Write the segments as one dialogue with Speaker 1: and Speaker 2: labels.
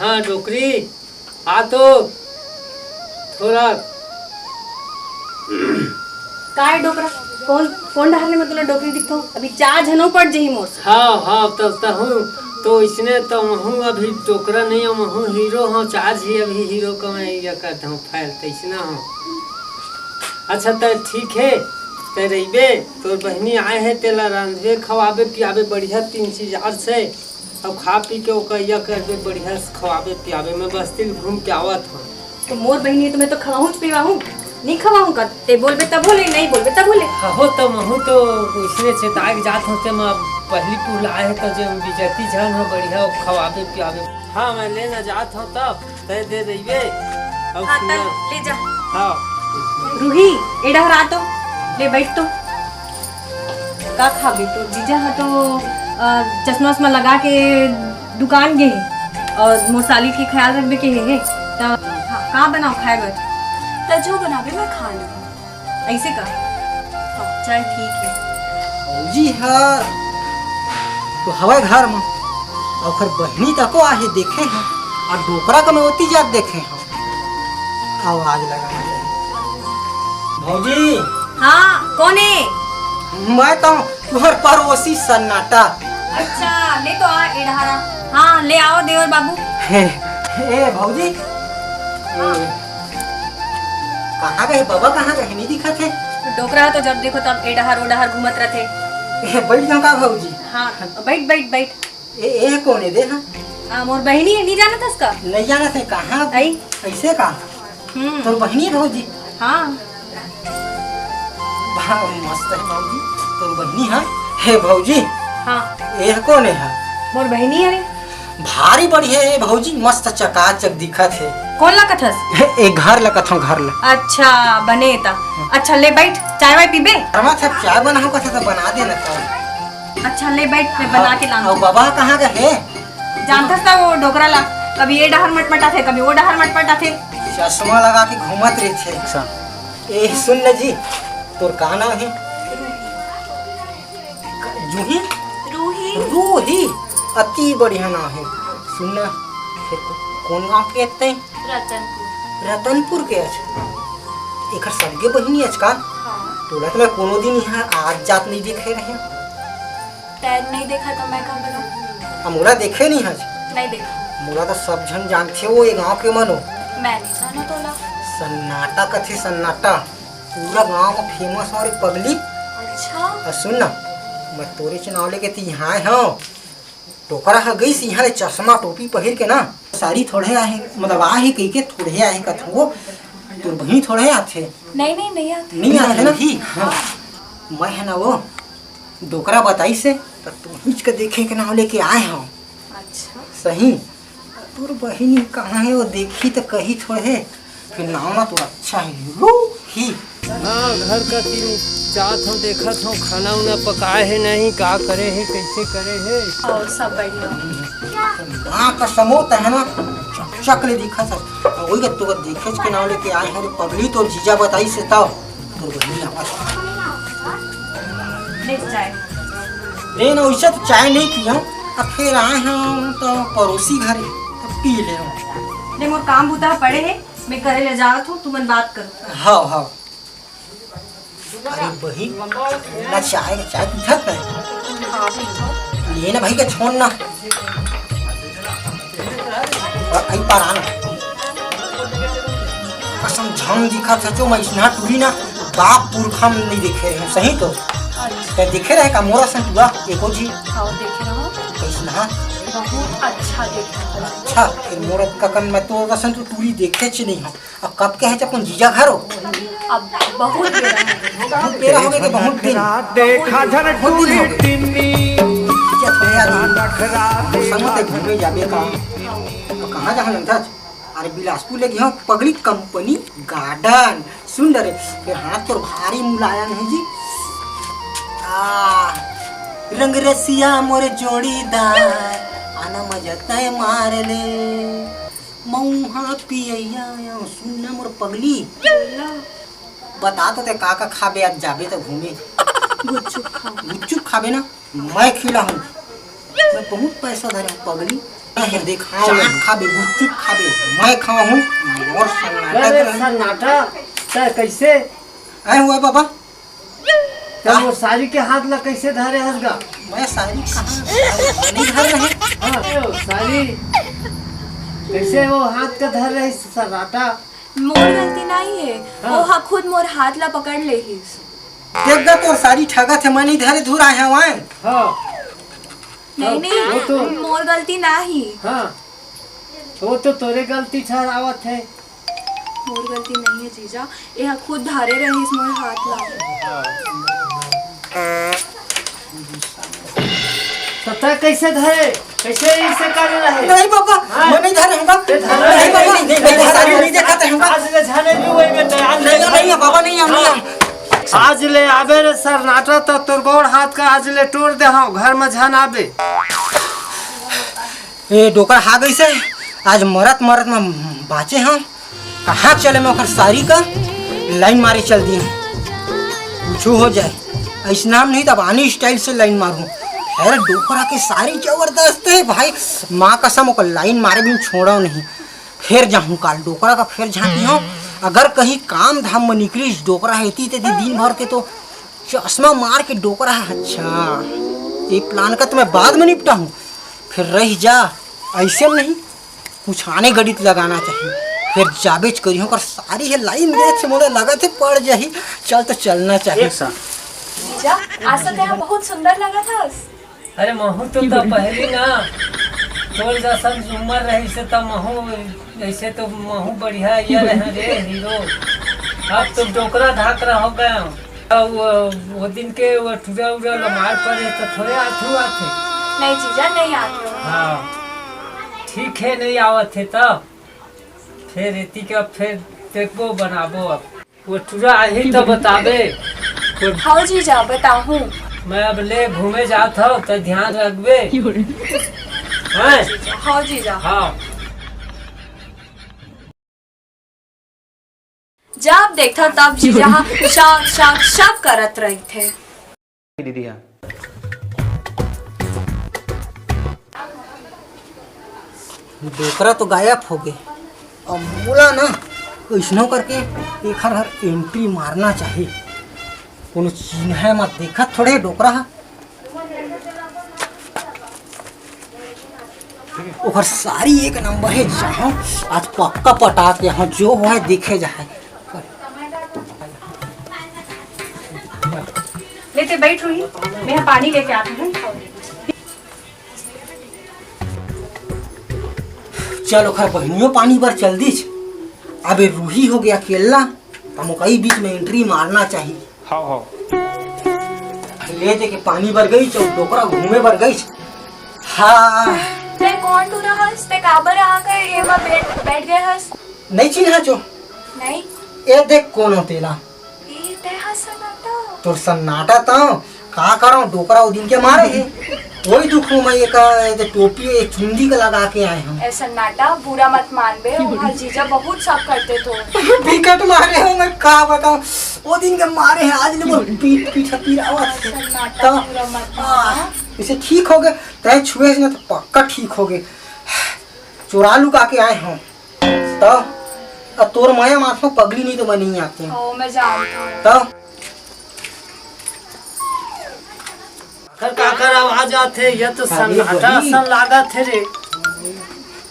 Speaker 1: हाँ डोकरी आ तो थोड़ा
Speaker 2: काय डोकरा कौन ढारने में तुला डोकरी दिखतो अभी 4 जनों पड़ जही मोर से।
Speaker 1: हाँ तो हूँ तो इसने तो हूँ अभी टोकरा नहीं हूँ हीरो हूँ चार्ज ही अभी हीरो का मैं ये करता हूँ फाइल तो इसना हूँ। अच्छा तो ठीक है ते रहीबे तोर बहनी आए है तेला रांधबे खवाबे पियाबे बढ़िया 3 चीज और से अब खा पी के ओकर यह करबे बढ़िया से खवाबे पियाबे मैं बस्ती घूम के आवत हूँ।
Speaker 2: तो मोर बहनी है तो मैं तो खवाऊं पीवाऊं नहीं खवाऊं का ते बोलबे तब बोले नहीं बोलबे तब बोले।
Speaker 1: हो तो महू तो इसने चेताक जात होते मैं पहली पुल आए है तो जो बिजती झन हो बढ़िया खवाबे पियाबे। हाँ मैं लेना जात हूँ तब तय दे रहीबे अब
Speaker 2: हाँ तल ले जा।
Speaker 1: हाँ
Speaker 2: रूही एडा हरा तो ले बैठ तो का खाबे तो जीजा हा तो चश्मा उस्मा लगा के दुकान गए और मोसाली के ख्याल रखबे के है तो का बनाओ खाए बर
Speaker 3: तो जो बनावे मैं खा लूँ
Speaker 2: ऐसे का चल ठीक है।
Speaker 4: जी हाँ तो हवा घर में और बहनी तको आहे देखे हैं और डोकरा का मैं होती जात देखे हैं आवाज लगाना चाहिए। भौजी
Speaker 2: हाँ कौन है?
Speaker 4: मैं तो तुहर पड़ोसी सन्नाटा।
Speaker 2: अच्छा ले तो आ एडहारा। हाँ ले आओ देवर बाबू।
Speaker 4: ए भौजी कहाँ गए बाबा कहाँ गए नहीं दिखा थे?
Speaker 2: डोकरा तो जब देखो तब एडहार ओडहार घूमत रहते।
Speaker 4: बैठ जाओ का भौजी।
Speaker 2: हाँ बैठ बैठ बैठ।
Speaker 4: ए कौन है दे? हाँ
Speaker 2: मोर बहनी है नहीं जाना था उसका?
Speaker 4: नहीं जाना थे कहाँ
Speaker 2: आई
Speaker 4: ऐसे का तो बहनी है भौजी।
Speaker 2: हाँ
Speaker 4: मस्त है भौजी तो बहनी है। हे भौजी
Speaker 2: हाँ
Speaker 4: ये कौन है?
Speaker 2: मोर बहनी है
Speaker 4: भारी बढ़िया है भौजी मस्त चकाचक दिखत है।
Speaker 2: कौन लकथस?
Speaker 4: एक घर लकथ हूँ घर ला।
Speaker 2: अच्छा बने ता अच्छा ले बैठ चाय वाय पीबे?
Speaker 4: अरमा था चाय बनाऊँ का था तो बना देना था।
Speaker 2: अच्छा ले बैठ मैं बना के लाऊं।
Speaker 4: और बाबा कहाँ गए?
Speaker 2: जानता था वो डोकरा ला कभी ये डहर मटमटा थे कभी वो डहर मटमटा थे।
Speaker 4: चश्मा लगा के घूमत रहे थे। ए सुन न जी तोर का नाम है? जूही
Speaker 3: रूही
Speaker 4: रूही अति बढ़िया नाम है। सुन न कौन गाँव के कहते हैं?
Speaker 3: रतनपुर।
Speaker 4: रतनपुर के अच्छा एक सबके बहिनी आज का
Speaker 3: हाँ
Speaker 4: तोला तो मैं कोनो दिन यहाँ आज जात नहीं देखे रहे।
Speaker 3: तैर नहीं देखा तो मैं कब बनाऊँ?
Speaker 4: मोला देखे नहीं आज।
Speaker 3: नहीं देखा।
Speaker 4: मोला तो सब जन जानते हो ये गांव के मनो।
Speaker 3: मैं नहीं जाना तोला।
Speaker 4: सन्नाटा कथे सन्नाटा पूरा गांव में फेमस और पगली।
Speaker 3: अच्छा
Speaker 4: सुन ना मैं तोरे चुनाव लेके ती यहाँ हाँ टोकरा है गई सी यहाँ चश्मा टोपी पहन के ना साड़ी थोड़े आए मतलब आ ही कही के थोड़े आए कथो तोर बहनी थोड़े आते
Speaker 3: नहीं आती।
Speaker 4: नहीं आते ना ही। हाँ मैं है ना वो डोकरा बताई से तो तुम हिच के देखे के नाम लेके आए हो।
Speaker 3: अच्छा
Speaker 4: सही तोर बहनी कहाँ है वो देखी तो कही थोड़े फिर नाम ना तो अच्छा है रूही।
Speaker 1: हाँ घर का 3 जात हूँ देखत हूँ खाना उना पकाए है नहीं का करे है कैसे करे है
Speaker 3: और सब बढ़िया।
Speaker 4: हाँ का समोता है ना चकले दिखा था वही का तो देखे के नाम लेके आए हैं पगली तो जीजा बताई से तब तो बहनी आवाज
Speaker 2: ले चाय।
Speaker 4: नहीं ना वैसे तो चाय नहीं पिया अब फिर आए हैं तो पड़ोसी घर तो पी ले।
Speaker 2: ले मोर काम बुता पड़े है मैं करे ले जावत हूँ तुमन बात करो।
Speaker 4: हाँ हाँ अरे बही ना चाय पीता है ये ना भाई का छोड़ ना आई पार आना कसम झम दिखा था जो मैं इसना टूरी ना बाप पुरखा में नहीं देखे रहे हैं। सही तो क्या देखे रहे का मोरा सन टूरा एको जी
Speaker 3: हाँ देखे रहो
Speaker 4: कैसना
Speaker 3: बहुत अच्छा देखे।
Speaker 4: अच्छा फिर मोरा ककन मैं तो रसन तो टूरी देखे च नहीं हूँ। अब कब के है जब अपन जीजा घर हो
Speaker 3: अब बहुत
Speaker 4: बेरा हो गए बहुत दिन
Speaker 5: देखा झन टूरी टिन्नी
Speaker 4: क्या थोड़े आदमी संगते घूमे जाबे का कहाँ जा हम था। अरे बिलासपुर ले गया पगली कंपनी गार्डन सुन रे फिर हाथ तो भारी मुलायम है जी। रंग रसिया मोर जोड़ीदार आना मजा तय मार ले मऊहा पिया सुन मोर पगली बता तो ते का खाबे आज जाबे तो घूमे गुच्चुप खाबे ना मैं खिला हूँ मैं बहुत पैसा धरे पगली देख चाट खाबे गुपचुप खाबे मैं खावा हूँ और
Speaker 1: अरे
Speaker 4: सन्नाटा
Speaker 1: सन्नाटा तय कैसे
Speaker 4: आए हुआ बाबा
Speaker 1: तब वो सारी के हाथ ला कैसे धरे हसगा
Speaker 4: मैं सारी कहाँ नहीं धर रहे
Speaker 1: हाँ वो सारी कैसे वो हाथ का धर रहे सन्नाटा
Speaker 3: मोर गलती नहीं है।
Speaker 1: हाँ।
Speaker 3: वो खुद मोर हाथ ला पकड़ ले ही।
Speaker 4: देख गा तो सारी ठगा थे मैं नहीं धरे धुर आए हैं वहाँ
Speaker 1: हाँ
Speaker 3: नहीं
Speaker 1: वो
Speaker 3: नहीं
Speaker 1: तो
Speaker 3: मोर गलती नहीं।
Speaker 1: हाँ वो तो तोरे गलती ठहरावत है
Speaker 3: मोर गलती नहीं है जीजा, यह खुद धारे रही मोर हाथ ला।
Speaker 1: तो तय कैसे धरे कैसे इसे कर रहे
Speaker 4: नहीं बाबा
Speaker 1: हाँ।
Speaker 4: मैं नहीं धरे हूँगा नहीं बाबा मैं सारी नहीं देखा थे हूँगा
Speaker 1: आज ले जाने भी वही में आज
Speaker 4: नहीं नहीं है बाबा नहीं हम
Speaker 1: आज ले आबे रे सन्नाटा तो तोर गोड़ हाथ का आज ले तोड़ दे हाँ घर में झन आबे
Speaker 4: ए डोकर हा गई से आज मरत मरत में बाचे हम कहाँ चले मैं ओकर सारी का लाइन मारे चल दिए कुछ हो जाए ऐसा नाम नहीं तब आनी स्टाइल से लाइन मारूं अरे डोकरा के सारी जबरदस्त है भाई माँ कसम ओकर लाइन मारे भी छोड़ा नहीं फिर जाऊँ काल डोकरा का फिर झाँकी हूँ अगर कहीं काम धाम में निकली डोकरा हेती ते दिन भर के तो चश्मा मार के डोकरा है अच्छा ये प्लान का तो मैं बाद में निपटा हूँ फिर रह जा ऐसे नहीं कुछ आने गणित लगाना चाहिए फिर जाबेच करियो कर सारी है लाइन देख से मोड़ा लगा थे पड़ जाही चल तो चलना चाहिए
Speaker 3: जीजा आज तो तेरा बहुत सुंदर लगा था।
Speaker 1: अरे महू तो पहली ना तोर जैसा उम्र रही से तो महू ऐसे तो महू बढ़िया ये रहे रे हीरो अब तो डोकरा ढाक रहा हो गया वो दिन के वो टूरा उड़ा लमार पड़े तो थोड़े आथू आते
Speaker 3: नहीं जीजा नहीं आते।
Speaker 1: हाँ ठीक है नहीं आवत है तब फिर इति का फिर देखबो बनाबो अब वो टूरा आई तो बताबे
Speaker 3: हाँ जीजा बताऊँ।
Speaker 1: मैं अब ले घूमे जात हूँ तो ध्यान रखबे हैं
Speaker 3: हाँ जीजा।
Speaker 1: हाँ
Speaker 3: जब देखा तब जीजा शाक शाक शाक करत रही थे।
Speaker 5: दीदी हाँ
Speaker 4: डोकरा तो गायब हो गए अब बोला ना ऐसा करके एक हर एंट्री मारना चाहिए कोनो चिन्ह है मत देखा थोड़े डोकरा ओकर सारी एक नंबर है जहाँ आज पक्का पटा के यहाँ जो है देखे जाए
Speaker 2: लेते बैठ रही मैं पानी लेके आती हूँ।
Speaker 4: चल ओखर बहनियों पानी पर चल दीच अबे रूही हो गया केला तो कई बीच में एंट्री मारना चाहिए
Speaker 5: हाँ हाँ
Speaker 4: ले दे के पानी भर गई चौ डोकरा घूमे भर गई हाँ
Speaker 3: ते कौन तू रहस ते काबर आ गए ये में बैठ गए हस।
Speaker 4: नहीं चिन्हा चो
Speaker 3: नहीं
Speaker 4: ए देख कौन हो तेला
Speaker 3: ये ते हसनाता
Speaker 4: तो सन्नाटा तो का करो डोकरा वो दिन के मारे है वही दुख हूँ मैं एक टोपी एक चुंदी का लगा के आए हम
Speaker 3: ऐसा नाटा बुरा मत मान बे। हमारे जीजा बहुत सब करते तो
Speaker 4: विकेट मारे हो मैं का बताऊं वो दिन के मारे हैं आज ले पीठ पीठ पीरावत
Speaker 3: नाटा बुरा मत मान।
Speaker 4: इसे ठीक हो गए तय छुए ना तो पक्का ठीक हो गए चुरा लुका के आए हम तो अब तोर माया माथो पगली नहीं तो मैं नहीं आती हूँ
Speaker 3: ओ मैं जानती हूँ।
Speaker 4: तो
Speaker 1: काकर आवाज आते ये तो सन्नाटा सन लागत है रे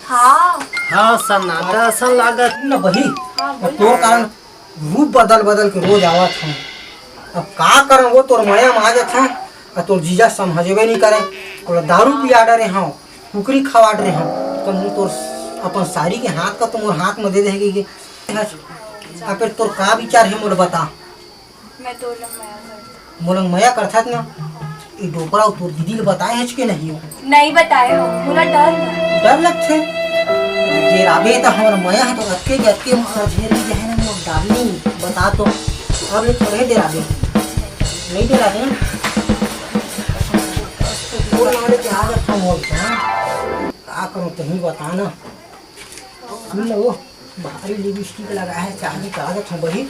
Speaker 3: हाँ
Speaker 1: हाँ सन्नाटा सन लागत
Speaker 4: न वही
Speaker 3: हाँ
Speaker 4: अब तोर कारण रूप बदल बदल के रोज आवत हूँ अब का करन वो तोर माया में आ जात हूँ और तोर जीजा समझबे नहीं करे और दारू पिया डरे हाँ कुकरी खवा डरे हाँ तो मुँह तोर अपन साड़ी के हाथ का तो मोर हाथ में दे देगी कि अब फिर तोर का विचार है मोर बता
Speaker 3: मैं तो लंबाया करता
Speaker 4: मोर मया करथत ना ये डोकरा तोर दीदी के बताए है कि नहीं हो
Speaker 3: नहीं बताए हो पूरा डर है।
Speaker 4: डर लगते जे राबे तो हमार मया है तो अक्के गक्के मार झेल जे है ना मोर डालनी बता तो अब ले थोड़े डरा दे नहीं डरा दे पूरा वाले के आदत हम हो का करूं तुम बता ना सुन लो भारी लिपस्टिक लगा है चांदी का आदत हम वही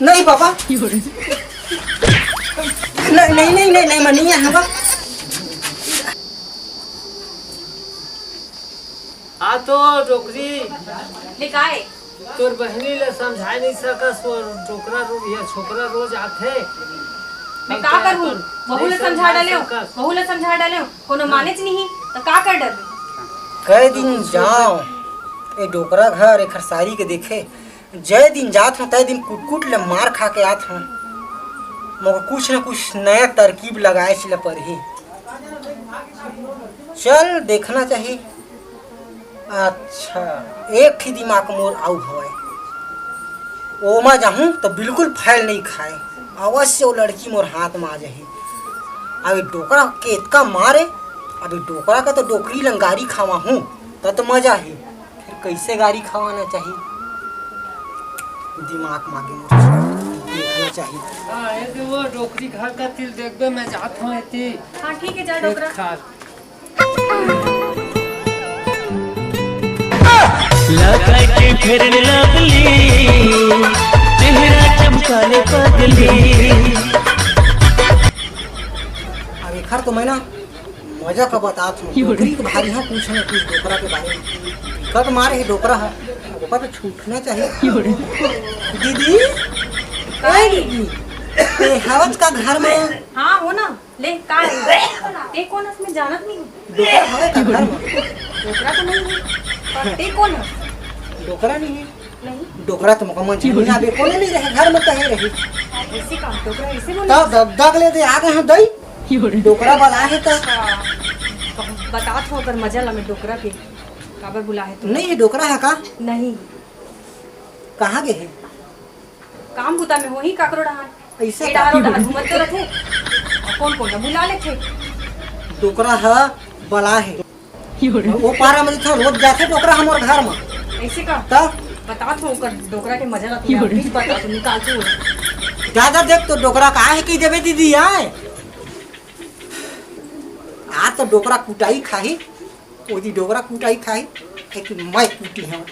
Speaker 4: नहीं पापा नहीं नहीं नहीं नहीं नहीं मैं नहीं आऊंगा।
Speaker 1: आ तो डोकरी
Speaker 2: ले काहे
Speaker 1: तोर बहनी ले समझा नहीं सकस और डोकरा रो या छोकरा रोज आथे।
Speaker 2: मैं का करूं? बहू ले समझा डाले हो, बहू ले समझा डाले हो, कोनो मानेच नहीं तो का कर डर।
Speaker 4: कई दिन जाओ ए डोकरा घर एक खरसारी के देखे, जय दिन जात हूँ तय दिन कुट ले मार खा के आत हूँ। मगर कुछ न कुछ नया तरकीब लगाए चला पर ही चल देखना चाहिए। अच्छा एक ही दिमाग मोर आउ हवाए ओमा जाऊँ तो बिल्कुल फैल नहीं खाए, अवश्य वो लड़की मोर हाथ में आ जाही। अभी डोकरा के इतका मारे, अभी डोकरा का तो डोकरी लंगारी खावा हूँ तो मजा ही, फिर कैसे गारी खावाना चाहिए दिमाग मांगे देखना चाहिए।
Speaker 1: हां ये वो डोकरी घर का तिल देखबे मैं जात हूं एती।
Speaker 2: हां ठीक है जा डोकरा।
Speaker 6: लगा के फिर लगली चेहरा चमकाने पगली।
Speaker 4: अभी खर तो मैं ना मजा का बतात हूँ, डोकरी के भारी हाँ कुछ न कुछ डोकरा के बारे में कब मारे है डोकरा है ओका पे छूटना चाहिए। दीदी दीदी हवज का घर में
Speaker 2: हाँ हो ना ले का है ते कौन इसमें जानत नहीं
Speaker 4: डोकरा है का घर में?
Speaker 2: डोकरा तो नहीं है पर ते कौन है?
Speaker 4: डोकरा नहीं है।
Speaker 2: नहीं
Speaker 4: डोकरा तो मका मन चाहिए अबे कोने नहीं रहे घर में कहीं रही
Speaker 2: ऐसे का डोकरा ऐसे बोल
Speaker 4: तब दबदक ले दे आगे हम दई डोकरा वाला है तो
Speaker 2: बता तो अगर मजा ला मैं डोकरा के काबर बुलाए तो
Speaker 4: नहीं है डोकरा है का
Speaker 2: नहीं
Speaker 4: कहाँ गए है
Speaker 2: काम बुता में हो ही काकरो डहान
Speaker 4: ऐसा
Speaker 2: ये डारो डहान घूमत तो रथे कौन कौन बुला ले थे
Speaker 4: डोकरा है बला है वो पारा में था रोज जाते डोकरा हमारे घर में
Speaker 2: ऐसे का
Speaker 4: तब
Speaker 2: बता तो कर डोकरा के मजा ला तू प्लीज बता तू निकाल तू
Speaker 4: ज्यादा देख तो डोकरा का है कि देवे दीदी आए आज तो डोकरा कुटाई खाही ओदी डोकरा कुटाई खाही है कि मैं कुटी हूँ।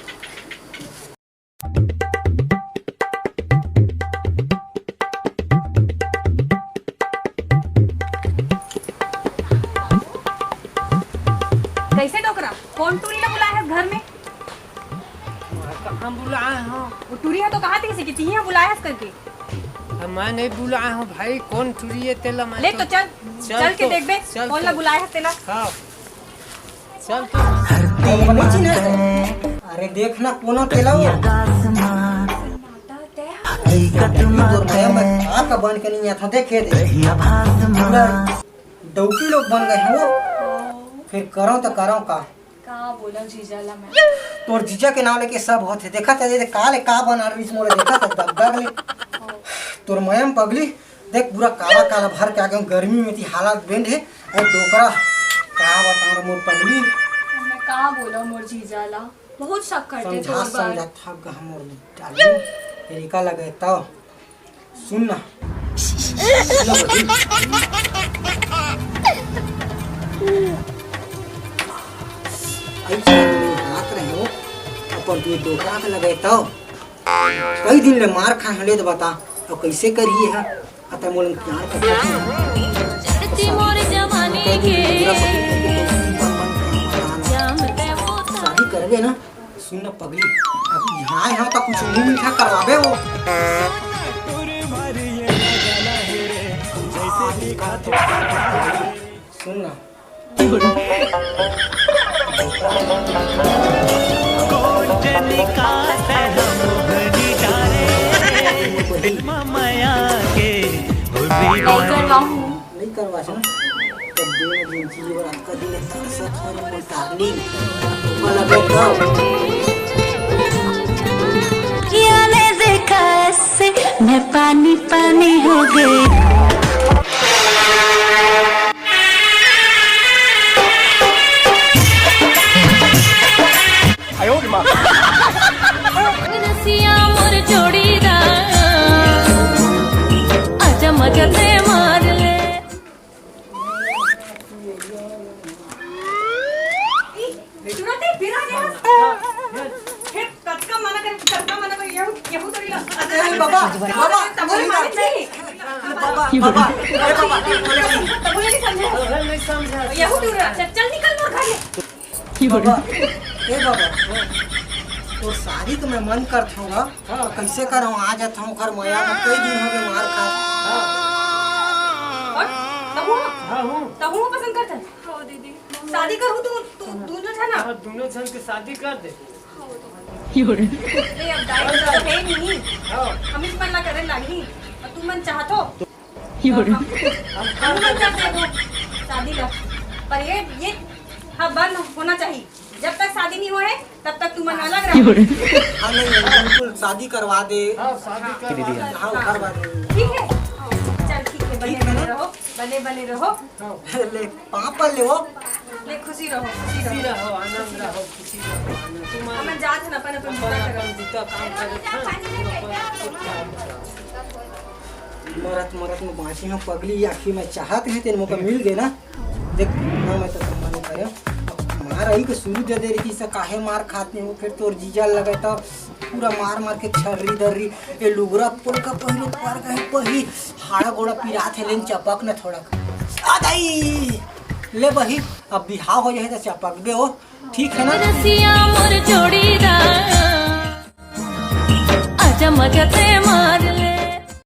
Speaker 2: कैसे डोकरा कौन टूरी ने बुलाया है घर में?
Speaker 1: कहां बुलाए हो?
Speaker 2: वो टूरी है तो कहा थी किसी की तीहा बुलाया है करके
Speaker 1: मैं नहीं बुलाया हूं भाई। कौन टुरिए तेला मैं
Speaker 2: ले तो चल चल के
Speaker 1: तो,
Speaker 2: देख बे
Speaker 1: चल
Speaker 2: कौन
Speaker 1: तो।
Speaker 2: ला बुलाया है तेला।
Speaker 1: हाँ चल तो
Speaker 4: अरे देखना कोनो तेला का बन के नहीं आता देखे दे डौकी लोग बन गए हैं वो फिर करो तो करो का
Speaker 3: बोला जीजा ला मैं
Speaker 4: तोर जीजा के नाम लेके सब होते देखा था ये काले का बना रही मोरे देखा था दबदब ले तोर मयम पगली देख पूरा काला काला भर के आगे गर्मी में थी हालत बेंड है और डोकरा का बता मोर पगली
Speaker 3: मैं कहाँ बोला मोर जीजा ला बहुत शक करते
Speaker 4: समझा
Speaker 3: तो
Speaker 4: समझा थक गया मोर डाली तरीका लगे तो सुन ना ऐसा हाथ रहे हो अपन तू डोकरा के लगे तो कई दिन ले मार खा हले तो बता तो कैसे करिए है अतः मोल प्यार करते
Speaker 7: मोर जवानी के
Speaker 4: शादी करबे ना सुन ना पगली अब यहाँ यहाँ तो कुछ मुंह मीठा करवाबे वो सुन ना नहीं करवा सर तब दिन दिन चीज और आपका दिन तरसत और मोटाली वाला बैठो
Speaker 7: किया ने देखा ऐसे मैं पानी पानी हो गई। रसिया मोर जोड़ीदार आजा मगर ने मार ले
Speaker 2: तुरंत फिर आ गया फिर कटका मना कर ये थोड़ी ला
Speaker 4: अरे बाबा बाबा बाबा ए बाबा बोले की
Speaker 2: तो बोले नहीं समझे
Speaker 1: अरे नहीं समझा
Speaker 2: यहू क्यों रहा चल निकल मोर घर ले
Speaker 4: बाबा ए बाबा तो शादी तो मैं मन करता हूँ हाँ कैसे करूँ आ जाता हूँ घर मया में कई दिन हो गए मार खा
Speaker 2: और तबू
Speaker 1: हाँ हूँ
Speaker 2: तबू पसंद करता है
Speaker 3: हाँ दीदी
Speaker 2: शादी करूँ तू दोनों था ना
Speaker 1: दोनों जन के शादी कर दे
Speaker 2: ले अब दाई तो है नहीं
Speaker 1: हाँ
Speaker 2: हम इस मन ला करे लागी और तुम मन चाहतो हम मन चाहते हो शादी का पर ये हाँ बंद होना चाहिए जब तक शादी नहीं हो है तब तक तू मन अलग रह
Speaker 4: हाँ नहीं बिल्कुल शादी करवा दे
Speaker 1: हाँ शादी कर
Speaker 4: हाँ करवा दे
Speaker 2: ठीक है चल ठीक है बने रहो
Speaker 4: ले पापा ले वो
Speaker 2: ले खुशी रहो
Speaker 1: खुशी रहो आनंद रहो खुशी रहो आनंद तुम
Speaker 2: हम जात न अपन अपन
Speaker 1: अपन
Speaker 2: पूरा
Speaker 1: अपन
Speaker 2: करो
Speaker 1: जितना काम करे
Speaker 4: मरत में बाँची में पगली आखिर में चाहते हैं तेरे मौका मिल गए ना देख ना मैं तो सम्मान करे मार आई के शुरू दे दे रही से काहे मार खाते हो फिर तोर जीजा लगे तो पूरा मार के छर्री दर्री ये लुगरा पुल का पहले पर गए पही हाड़ा गोड़ा पिरा थे लेन चपक न थोड़ा आ दाई ले बही अब बिहाव हो जाए तो चपक बे हो ठीक है ना
Speaker 7: रसिया मोर जोड़ीदार आजा मगते मार